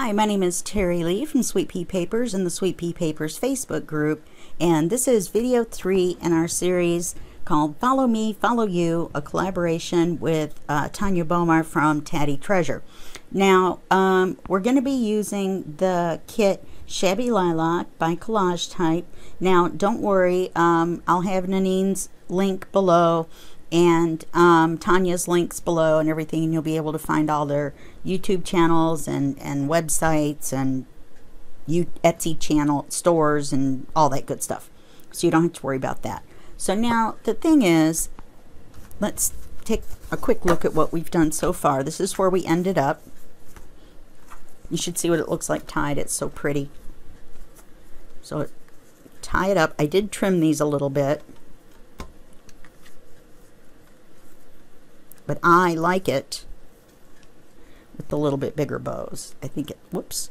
Hi, my name is Terry Lee from Sweet Pea Papers in the Sweet Pea Papers Facebook group, and this is video 3 in our series called Follow Me, Follow You, a collaboration with Tanya Bomar from Tatty Treasure. Now, we're going to be using the kit Shabby Lilac by Collage Type. Now, don't worry, I'll have Nanine's link below and Tanya's links below and everything, and you'll be able to find all their YouTube channels and websites and Etsy channel stores and all that good stuff, so you don't have to worry about that. So now the thing is, let's take a quick look at what we've done so far. This is where we ended up. You should see what it looks like tied. It's so pretty. So tie it up. I did trim these a little bit, but I like it with the little bit bigger bows. I think it, whoops,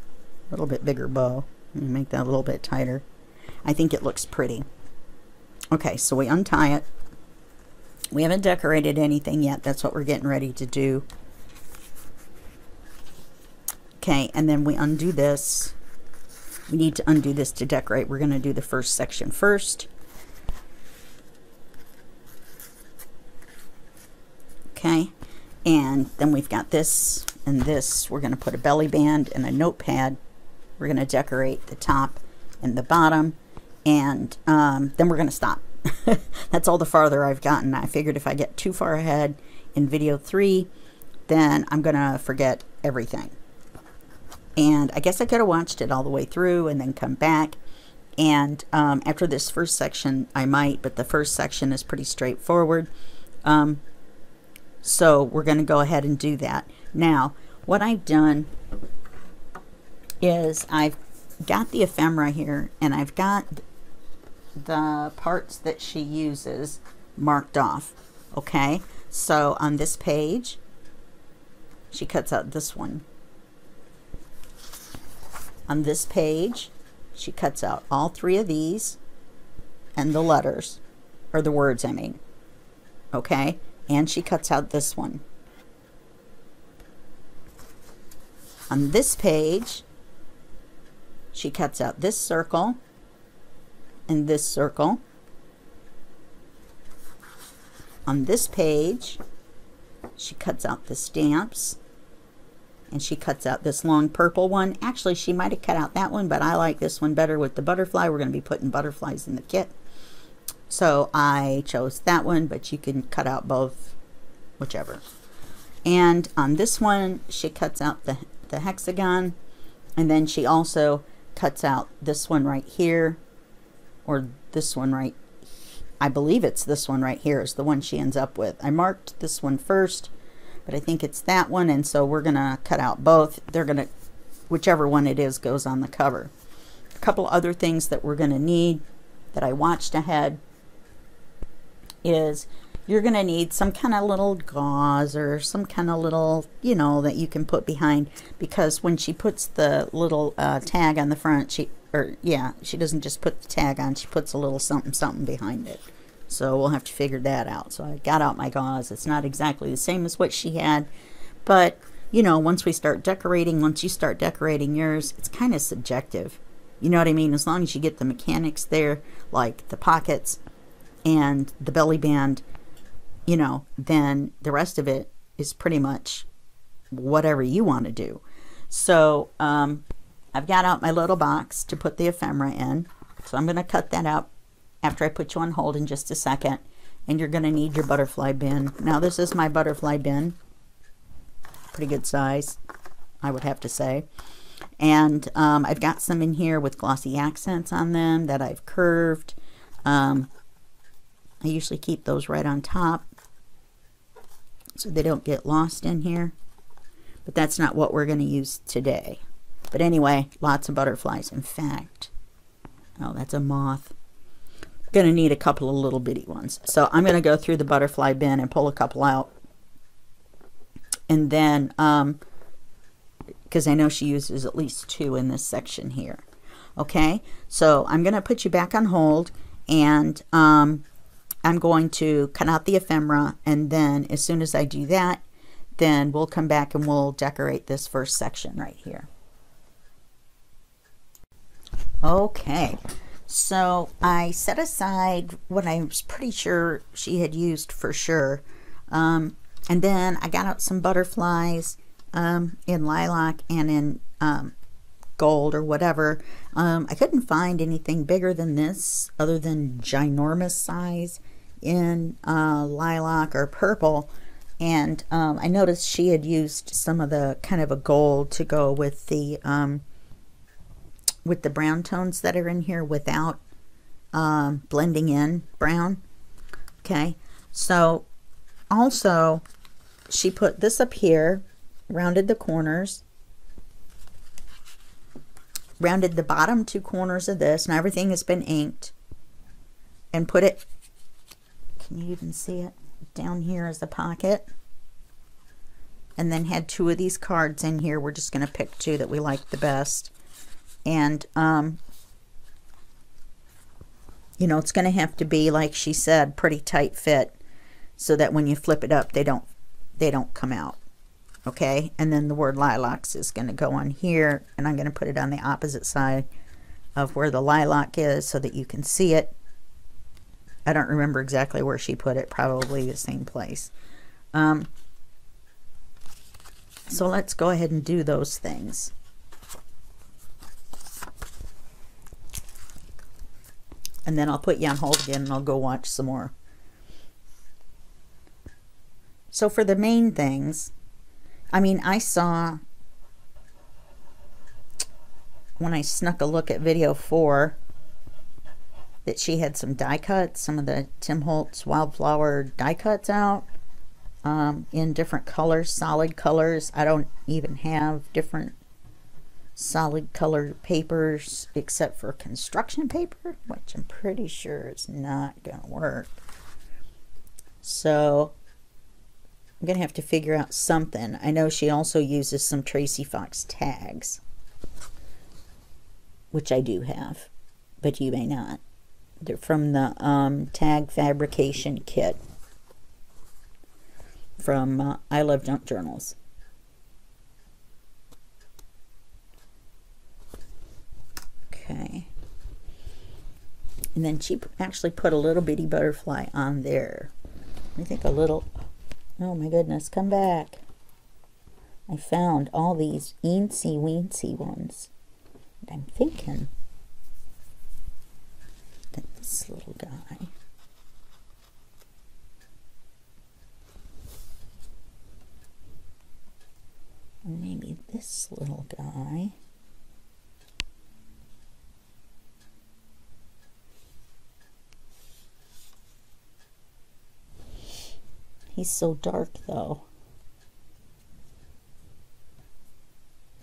a little bit bigger bow. Let me make that a little bit tighter. I think it looks pretty. Okay, so we untie it. We haven't decorated anything yet. That's what we're getting ready to do. Okay, and then we undo this. We need to undo this to decorate. We're going to do the first section first. Okay, and then we've got this and this. We're going to put a belly band and a notepad. We're going to decorate the top and the bottom, and then we're going to stop. That's all the farther I've gotten. I figured if I get too far ahead in video 3, then I'm going to forget everything. And I guess I could have watched it all the way through and then come back. And after this first section, I might, but the first section is pretty straightforward. So we're going to go ahead and do that. Now, what I've done is I've got the ephemera here, and I've got the parts that she uses marked off. Okay, so on this page, she cuts out this one. On this page, she cuts out all 3 of these and the letters, or the words, I mean. Okay, and she cuts out this one. On this page, she cuts out this circle and this circle. On this page, she cuts out the stamps, and she cuts out this long purple one. Actually, she might have cut out that one, but I like this one better with the butterfly. We're going to be putting butterflies in the kit, so I chose that one, but you can cut out both, whichever. And on this one, she cuts out the hexagon, and then she also cuts out this one right here, or this one right, I believe it's this one right here is the one she ends up with. I marked this one first, but I think it's that one, and so we're gonna cut out both. They're gonna, whichever one it is goes on the cover. A couple other things that we're gonna need that I watched ahead is you're gonna need some kind of little gauze or some kind of little, you know, that you can put behind, because when she puts the little tag on the front, she doesn't just put the tag on, she puts a little something something behind it. So we'll have to figure that out. So I got out my gauze. It's not exactly the same as what she had, but you know, once we start decorating, once you start decorating yours, it's kind of subjective. You know what I mean? As long as you get the mechanics there, like the pockets and the belly band, you know, then the rest of it is pretty much whatever you want to do. So I've got out my little box to put the ephemera in. So I'm going to cut that out after I put you on hold in just a second. And you're going to need your butterfly bin. Now this is my butterfly bin. Pretty good size, I would have to say. And I've got some in here with glossy accents on them that I've curved. I usually keep those right on top so they don't get lost in here. But that's not what we're going to use today. But anyway, lots of butterflies. In fact, oh, that's a moth. Going to need a couple of little bitty ones. So I'm going to go through the butterfly bin and pull a couple out. And then, because I know she uses at least 2 in this section here. Okay, so I'm going to put you back on hold, and I'm going to cut out the ephemera, and then as soon as I do that, then we'll come back and we'll decorate this first section right here. Okay, so I set aside what I was pretty sure she had used for sure. And then I got out some butterflies in lilac and in gold or whatever. I couldn't find anything bigger than this other than ginormous size in lilac or purple. And I noticed she had used some of the kind of a gold to go with the brown tones that are in here without blending in brown. Okay, so also she put this up here, rounded the corners, rounded the bottom two corners of this, and everything has been inked, and put it, can you even see it, down here as a pocket, and then had two of these cards in here. We're just going to pick two that we like the best. And you know, it's going to have to be, like she said, pretty tight fit so that when you flip it up they don't come out. Okay, and then the word lilacs is going to go on here, and I'm going to put it on the opposite side of where the lilac is so that you can see it. I don't remember exactly where she put it, probably the same place. So let's go ahead and do those things. And then I'll put you on hold again and I'll go watch some more. So for the main things, I mean, I saw, when I snuck a look at video 4, that she had some die cuts, some of the Tim Holtz Wildflower die cuts out in different colors, solid colors. I don't even have different solid colored papers except for construction paper, which I'm pretty sure is not going to work. So I'm going to have to figure out something. I know she also uses some Tracy Fox tags, which I do have, but you may not. They're from the tag fabrication kit from I Love Junk Journals. Okay. And then she actually put a little bitty butterfly on there. I think a little, oh my goodness, come back. I found all these eensy weensy ones. And I'm thinking that this little guy, or maybe this little guy, he's so dark though.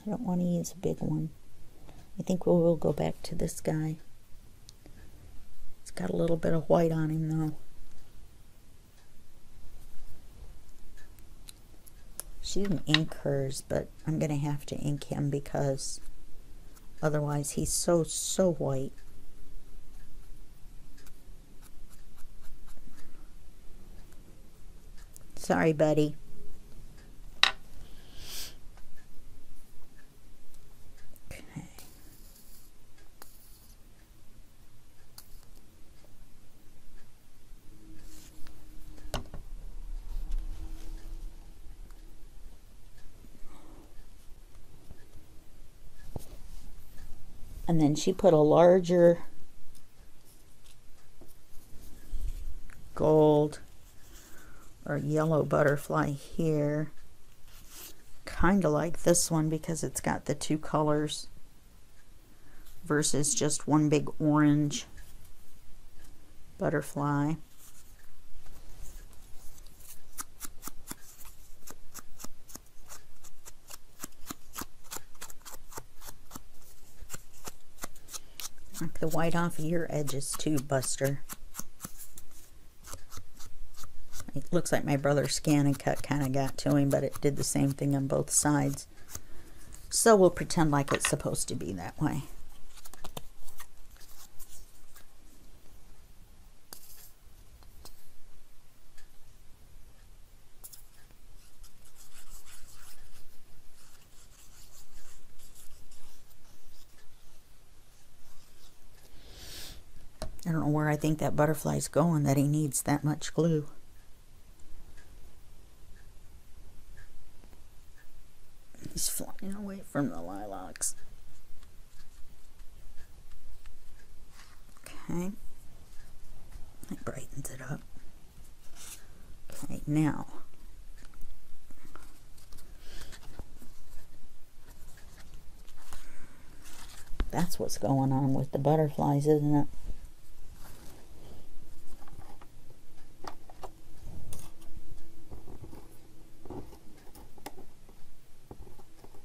I don't want to use a big one. I think we'll go back to this guy. It's got a little bit of white on him though. She didn't ink hers, but I'm going to have to ink him because otherwise he's so white. Sorry, buddy. Okay. And then she put a larger gold or yellow butterfly here, kind of like this one because it's got the two colors versus just one big orange butterfly. Knock the white off of your edges too, Buster. It looks like my brother's scan and cut kind of got to him, but it did the same thing on both sides. So we'll pretend like it's supposed to be that way. I don't know where I think that butterfly's going that he needs that much glue. He's flying away from the lilacs. Okay. That brightens it up. Okay, now that's what's going on with the butterflies, isn't it?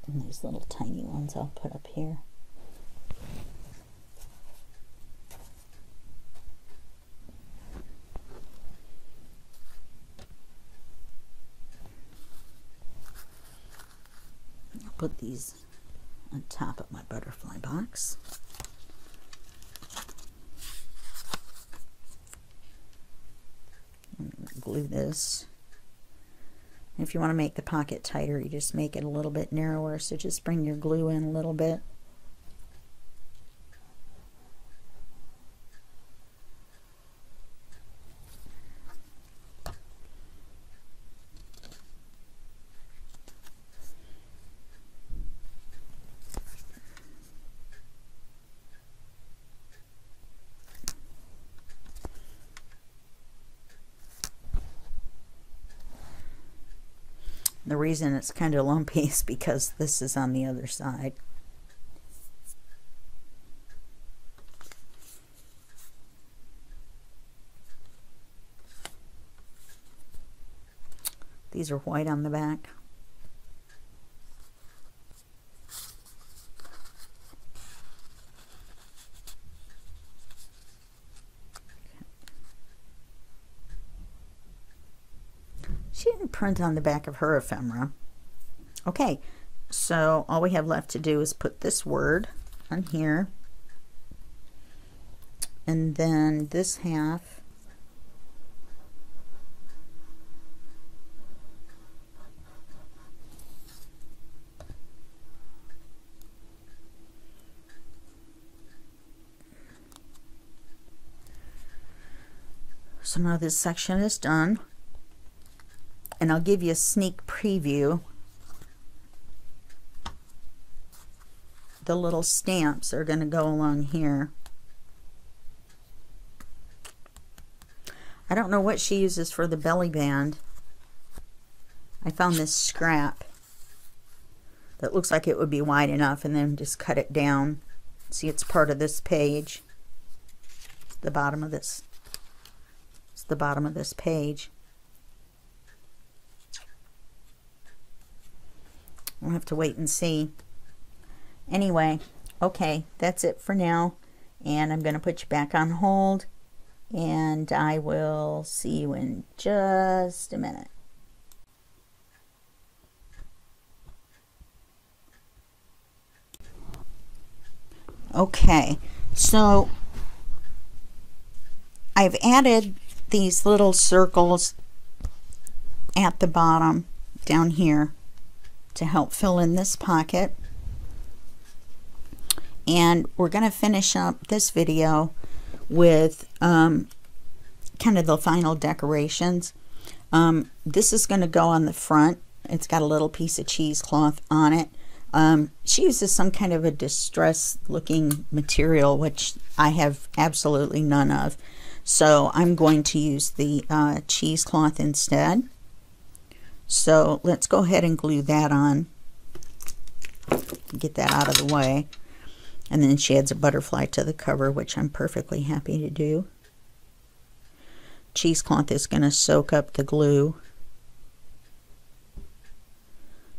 And these little tiny ones I'll put up here. I'll put these on top of my butterfly box. Glue this. If you want to make the pocket tighter, you just make it a little bit narrower, so just bring your glue in a little bit. The reason it's kind of lumpy is because this is on the other side. These are white on the back. She didn't print on the back of her ephemera. Okay, so all we have left to do is put this word on here, and then this half so now this section is done. And I'll give you a sneak preview. The little stamps are going to go along here. I don't know what she uses for the belly band. I found this scrap that looks like it would be wide enough, and then just cut it down. See, it's part of this page. The bottom of this. It's the bottom of this page. We'll have to wait and see. Anyway, okay, that's it for now. And I'm going to put you back on hold. And I will see you in just a minute. Okay, so I've added these little circles at the bottom down here to help fill in this pocket, and we're going to finish up this video with kind of the final decorations. This is going to go on the front. It's got a little piece of cheesecloth on it. She uses some kind of a distress looking material, which I have absolutely none of, so I'm going to use the cheesecloth instead. So let's go ahead and glue that on. Get that out of the way. And then she adds a butterfly to the cover, which I'm perfectly happy to do. Cheesecloth is going to soak up the glue.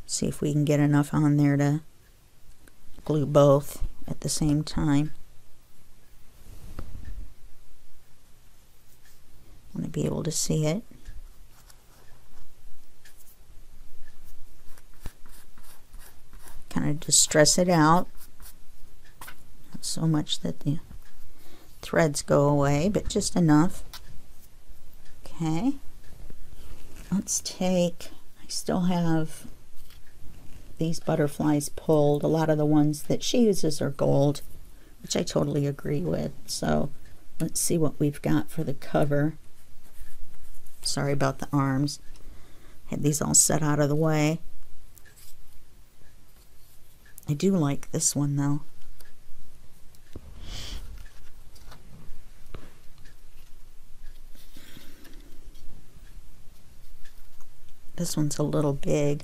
See if we can get enough on there to glue both at the same time. I want to be able to see it. Kind of distress it out, not so much that the threads go away, but just enough. Okay, let's take, I still have these butterflies pulled. A lot of the ones that she uses are gold, which I totally agree with, so Let's see what we've got for the cover. Sorry about the arms. Had these all set out of the way. I do like this one though. This one's a little big.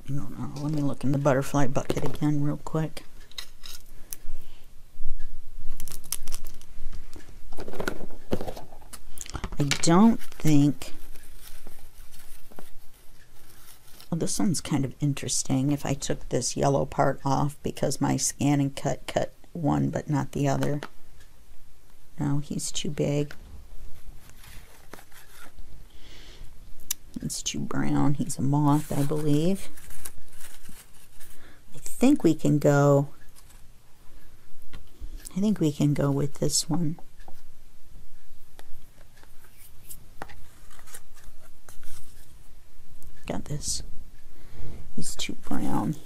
I don't know. Let me look in the butterfly bucket again real quick. I don't think... Well, this one's kind of interesting. If I took this yellow part off, because my scan and cut one but not the other. No, he's too big. He's too brown. He's a moth, I believe. I think we can go with this one. Got this. He's too brown.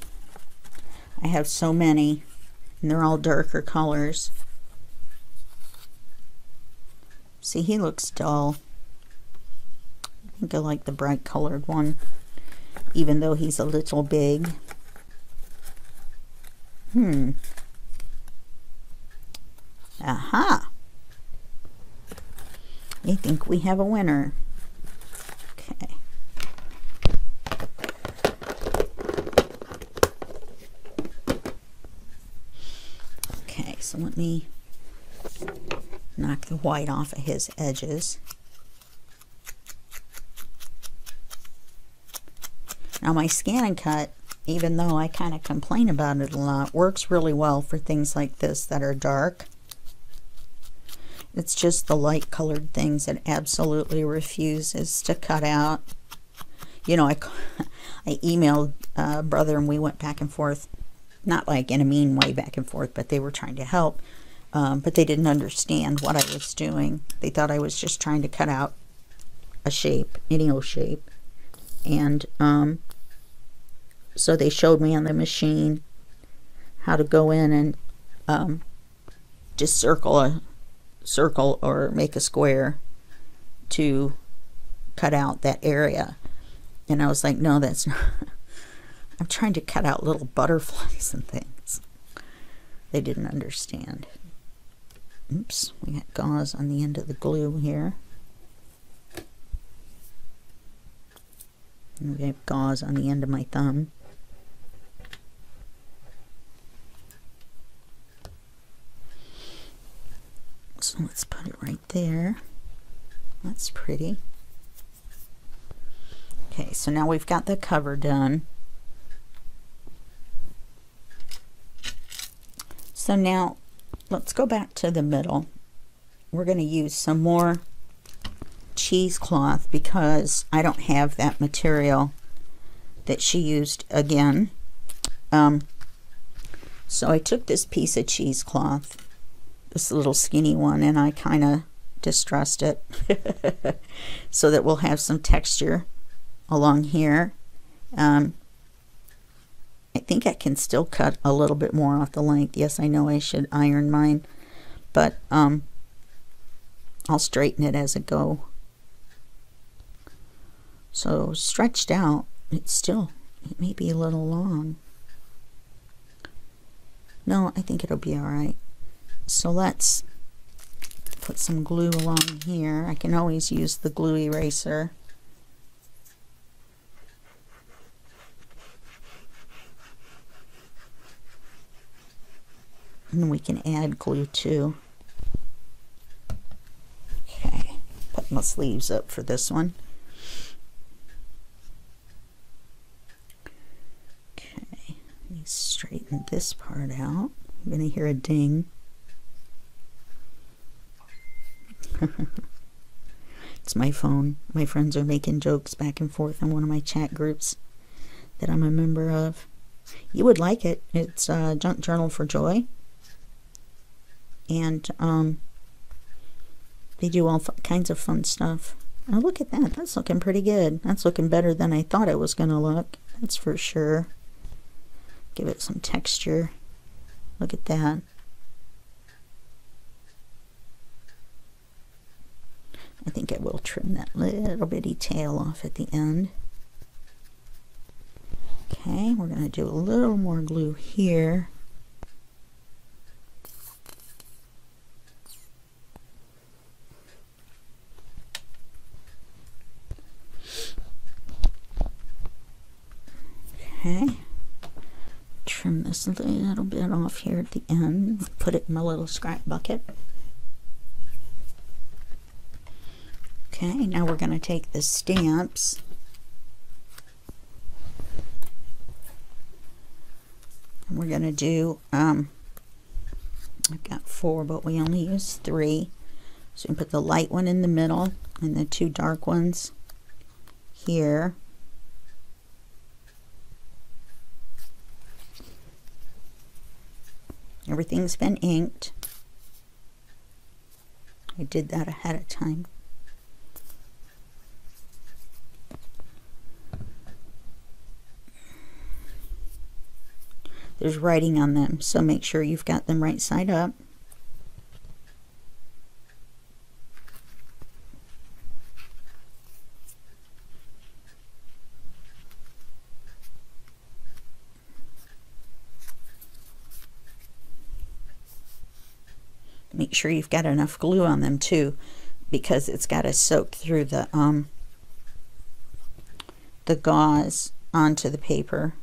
I have so many, and they're all darker colors. See, he looks dull. I think I like the bright colored one, even though he's a little big. Aha! I think we have a winner. Okay. Okay, so let me knock the white off of his edges. Now my scan and cut, even though I kind of complain about it a lot, works really well for things like this that are dark. It's just the light colored things that absolutely refuses to cut out. You know, I emailed brother and we went back and forth, not like in a mean way back and forth, but they were trying to help. But they didn't understand what I was doing. They thought I was just trying to cut out a shape, any old shape. And so they showed me on the machine how to go in and just circle a circle or make a square to cut out that area. And I was like, no, that's not. I'm trying to cut out little butterflies and things. They didn't understand. Oops, we got gauze on the end of the glue here. And we have gauze on the end of my thumb. So let's put it right there. That's pretty. Okay, so now we've got the cover done. So now let's go back to the middle. We're going to use some more cheesecloth because I don't have that material that she used again. So I took this piece of cheesecloth, this little skinny one, and I kind of distressed it so that we'll have some texture along here. I think I can still cut a little bit more off the length. Yes, I know I should iron mine, but I'll straighten it as I go. So stretched out, it may be a little long. No, I think it'll be all right. So let's put some glue along here. I can always use the glue eraser. And we can add glue too. Okay, put my sleeves up for this one. Okay, let me straighten this part out. I'm going to hear a ding. It's my phone. My friends are making jokes back and forth in one of my chat groups that I'm a member of. You would like it. It's Junk Journal for Joy. And they do all kinds of fun stuff. Oh, look at that. That's looking pretty good. That's looking better than I thought it was going to look. That's for sure. Give it some texture. Look at that. I think I will trim that little bitty tail off at the end. Okay, we're going to do a little more glue here. Okay, trim this a little bit off here at the end, put it in my little scrap bucket. Okay, now we're going to take the stamps and we're going to do, I've got 4, but we only use 3. So we put the light one in the middle and the 2 dark ones here. Everything's been inked. I did that ahead of time. There's writing on them, so make sure you've got them right side up. Make sure you've got enough glue on them too, because it's got to soak through the gauze onto the paper.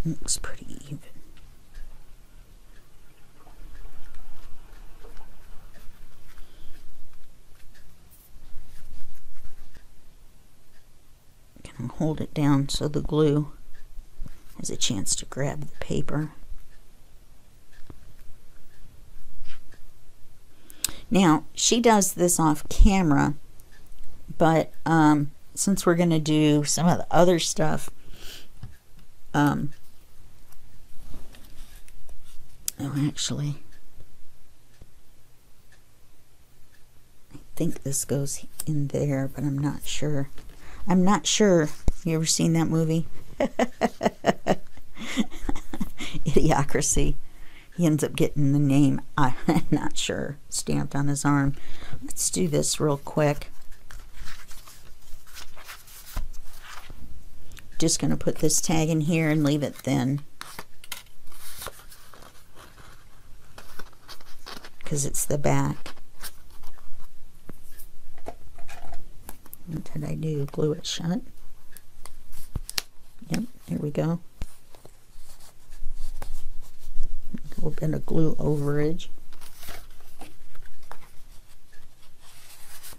Looks pretty even. Gonna hold it down so the glue has a chance to grab the paper. Now, she does this off camera, but since we're gonna do some of the other stuff, actually, I think this goes in there, but I'm not sure. I'm not sure. You ever seen that movie? Idiocracy. He ends up getting the name, I'm not sure, stamped on his arm. Let's do this real quick. Just going to put this tag in here and leave it thin, because it's the back. What did I do? Glue it shut? Yep, here we go. A little bit of glue overage.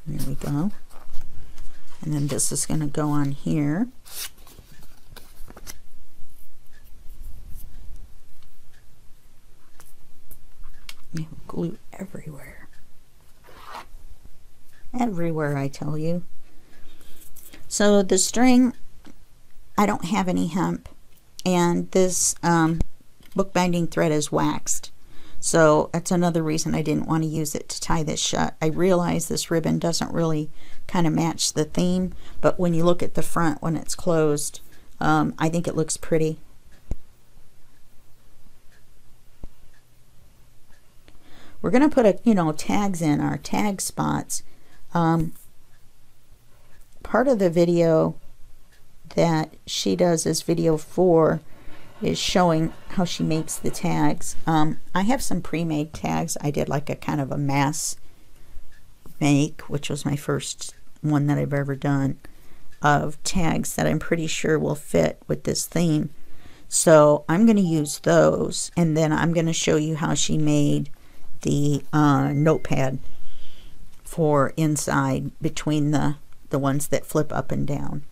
There we go. And then this is going to go on here. Glue everywhere. Everywhere, I tell you. So the string, I don't have any hemp, and this bookbinding thread is waxed. So that's another reason I didn't want to use it to tie this shut. I realize this ribbon doesn't really kind of match the theme, but when you look at the front when it's closed, I think it looks pretty. We're going to put tags in our tag spots. Part of the video that she does is video 4 is showing how she makes the tags. I have some pre-made tags. I did like a kind of a mass make, which was my first one that I've ever done, of tags that I'm pretty sure will fit with this theme. So I'm going to use those, and then I'm going to show you how she made the notepad for inside between the ones that flip up and down.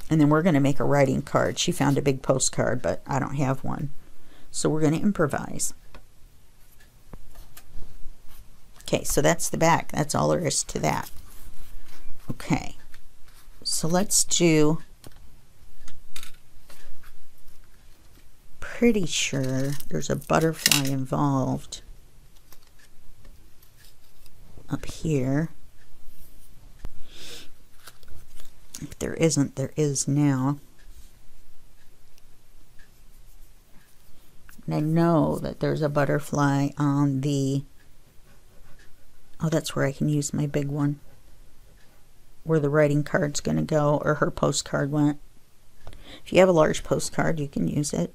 And then we're going to make a writing card. She found a big postcard, but I don't have one. So we're going to improvise. Okay, so that's the back. That's all there is to that. Okay, so let's do, pretty sure there's a butterfly involved up here. If there isn't, there is now. And I know that there's a butterfly on the, oh, that's where I can use my big one, where the writing card's going to go, or her postcard went. If you have a large postcard, you can use it.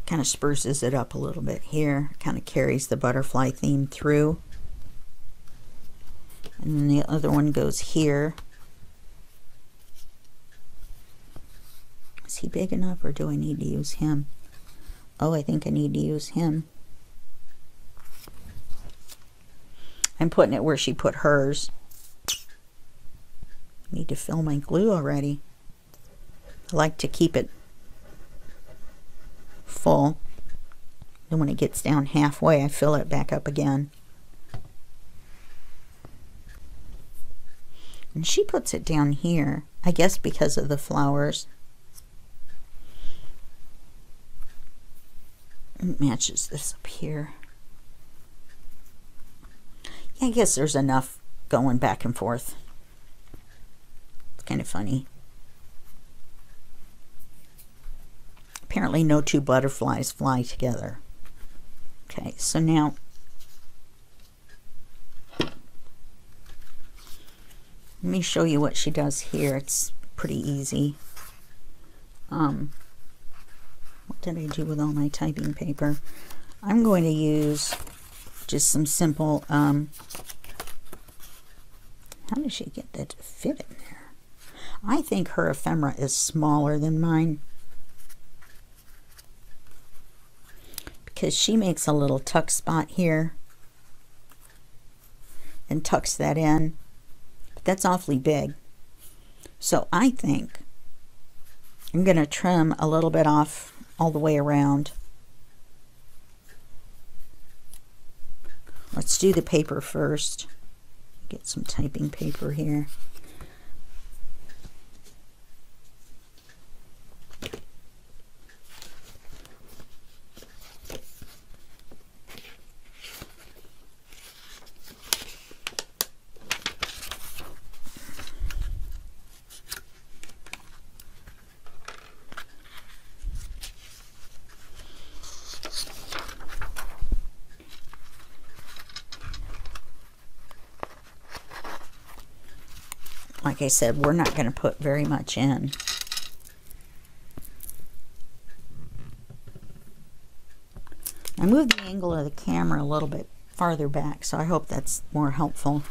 Kind of spruces it up a little bit here. Kind of carries the butterfly theme through. And then the other one goes here. Is he big enough, or do I need to use him? Oh, I think I need to use him. I'm putting it where she put hers. Need to fill my glue already. I like to keep it full. Then when it gets down halfway, I fill it back up again. And she puts it down here, I guess because of the flowers. It matches this up here. Yeah, I guess there's enough going back and forth. It's kind of funny. Apparently no two butterflies fly together. Okay, so now let me show you what she does here. It's pretty easy. What did I do with all my typing paper? I'm going to use just some simple, how did she get that to fit in there? I think her ephemera is smaller than mine, because she makes a little tuck spot here and tucks that in. But that's awfully big. So I think I'm going to trim a little bit off all the way around. Let's do the paper first. Get some typing paper here. Like I said, we're not going to put very much in. I moved the angle of the camera a little bit farther back, so I hope that's more helpful.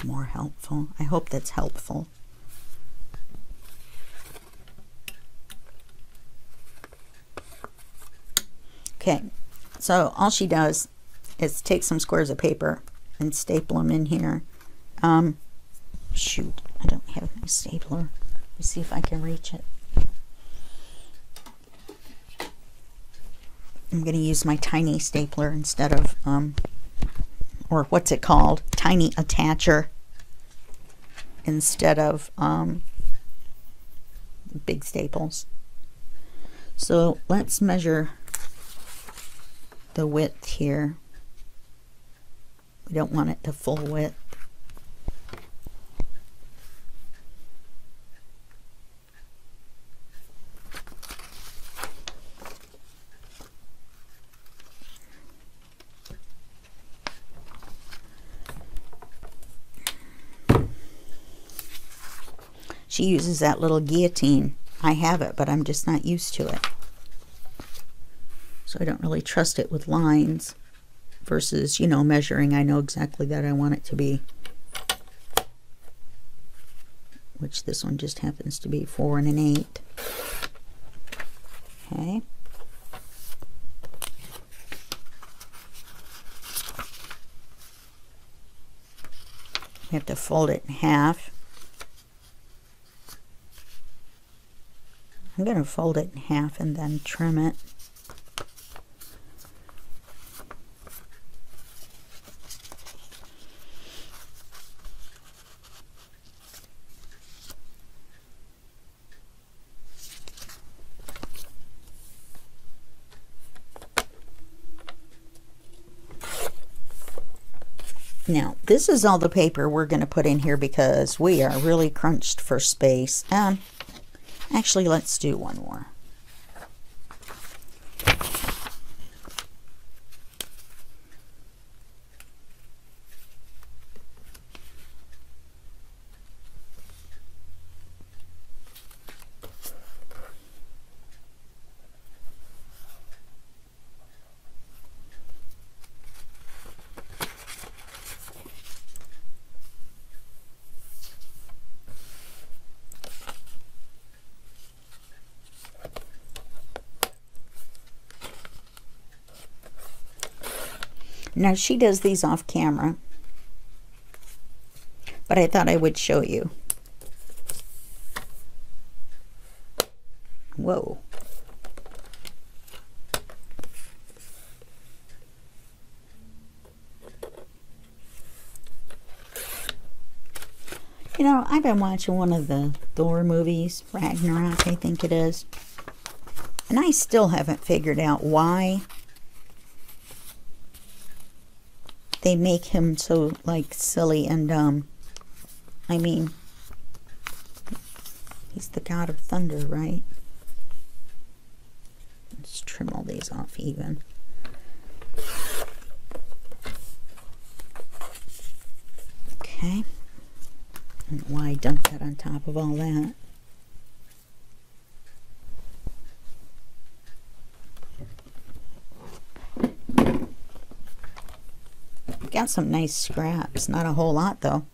More helpful. I hope that's helpful. Okay, so all she does is take some squares of paper and staple them in here. Shoot, I don't have my stapler. Let me see if I can reach it. I'm going to use my tiny stapler instead of, or what's it called? Tiny attacher instead of big staples. So let's measure the width here. We don't want it to full width. She uses that little guillotine. I have it, but I'm just not used to it. So I don't really trust it with lines versus, you know, measuring. I know exactly that I want it to be. Which this one just happens to be 4 1/8. Okay. We have to fold it in half. I'm going to fold it in half and then trim it. Now, this is all the paper we're going to put in here because we are really crunched for space. Actually, let's do one more. Now, she does these off camera, but I thought I would show you. Whoa. You know, I've been watching one of the Thor movies, Ragnarok, I think it is, and I still haven't figured out why they make him so, like, silly and dumb. I mean, he's the god of thunder, right? Let's trim all these off even. Okay. I don't know why I dumped that on top of all that. Got some nice scraps, not a whole lot though.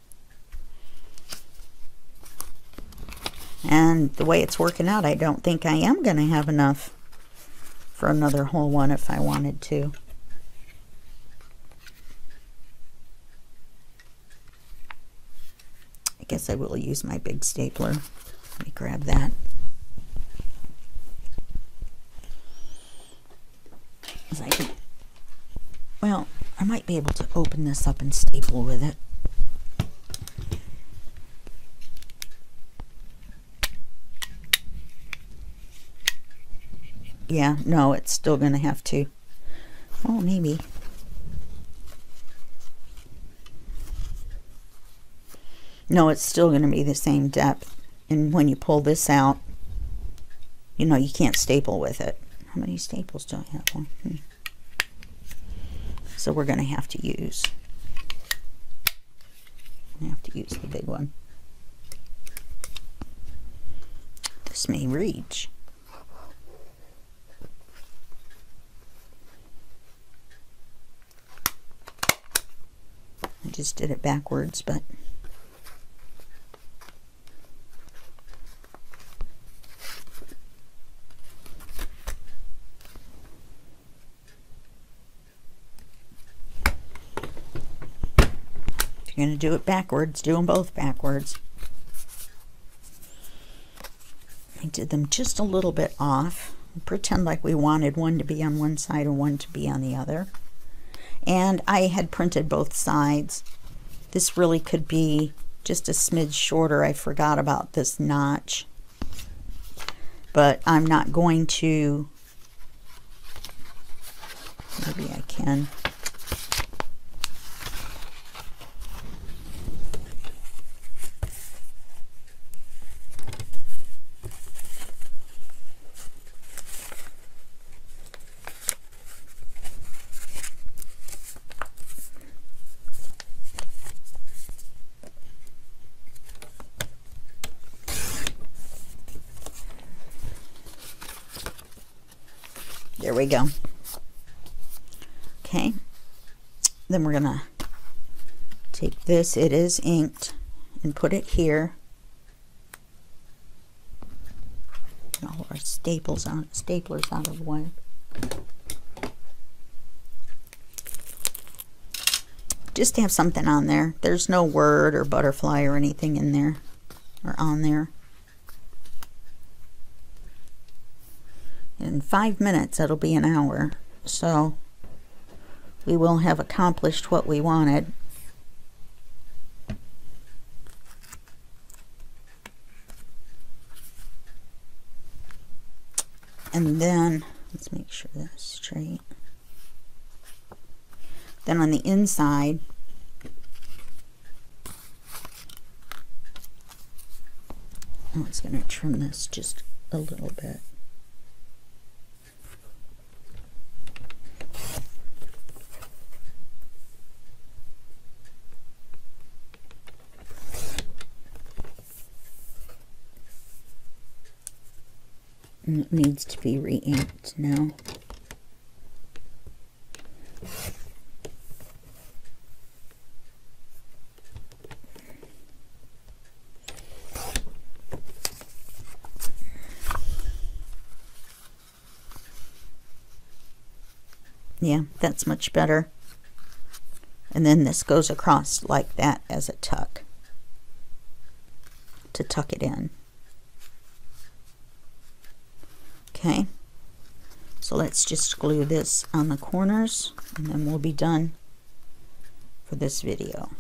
And the way it's working out, I don't think I am going to have enough for another whole one if I wanted to. I guess I will use my big stapler. Let me grab that. Well, I might be able to open this up and staple with it. Yeah, no, it's still going to have to. Oh, maybe. No, it's still going to be the same depth. And when you pull this out, you know, you can't staple with it. How many staples do I have? One. So we're going to have to use the big one. This may reach. I just did it backwards, but if you're going to do it backwards, do them both backwards. I did them just a little bit off. Pretend like we wanted one to be on one side and one to be on the other. And I had printed both sides. This really could be just a smidge shorter. I forgot about this notch. But I'm not going to. Maybe I can. There we go. Okay, then we're gonna take this, it is inked, and put it here. Get all of our staplers out of the way. Just to have something on there. There's no word or butterfly or anything in there or on there. in 5 minutes it'll be an hour, so we will have accomplished what we wanted. And then let's make sure that's straight. Then on the inside, oh, it's going to trim this just a little bit. And it needs to be re-inked now. Yeah, that's much better. And then this goes across like that as a tuck, to tuck it in. Okay, so let's just glue this on the corners, and then we'll be done for this video.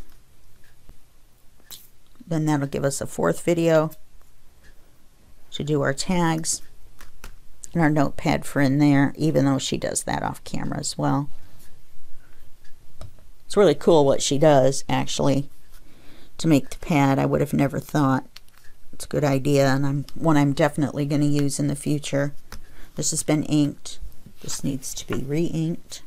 Then that'll give us a 4th video to do our tags and our notepad for in there, even though she does that off camera as well. It's really cool what she does, actually, to make the pad. I would have never thought. It's a good idea, and one I'm definitely going to use in the future. This has been inked. This needs to be re-inked.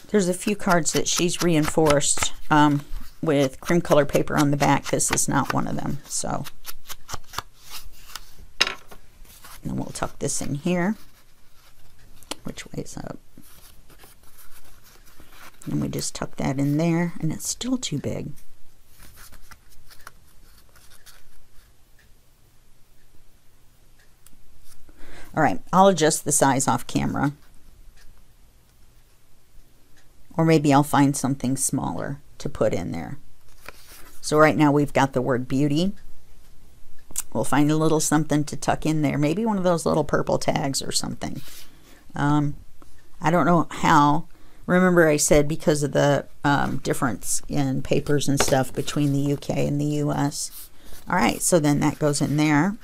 There's a few cards that she's reinforced with cream color paper on the back. This is not one of them. So, and then we'll tuck this in here. Which way's up? And we just tuck that in there, and it's still too big. All right, I'll adjust the size off camera. Or maybe I'll find something smaller to put in there. So right now we've got the word beauty. We'll find a little something to tuck in there. Maybe one of those little purple tags or something. I don't know how. Remember I said because of the difference in papers and stuff between the UK and the US. All right, so then that goes in there.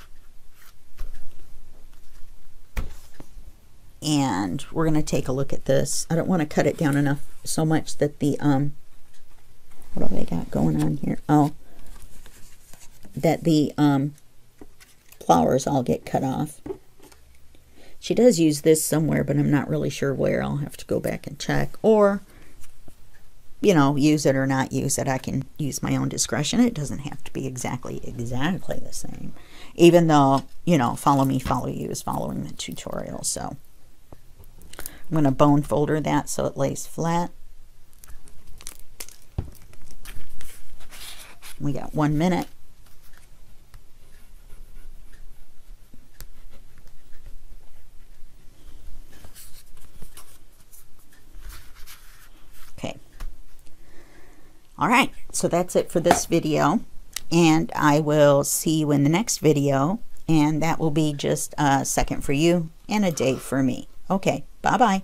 And we're going to take a look at this. I don't want to cut it down enough so much that the, what have I got going on here? Oh, that the flowers all get cut off. She does use this somewhere, but I'm not really sure where. I'll have to go back and check. Or, you know, use it or not use it. I can use my own discretion. It doesn't have to be exactly the same. Even though, you know, follow me, follow you is following the tutorial. So I'm going to bone folder that so it lays flat. We got 1 minute. Okay. All right, so that's it for this video, and I will see you in the next video, and that will be just a second for you and a day for me. Okay, bye-bye.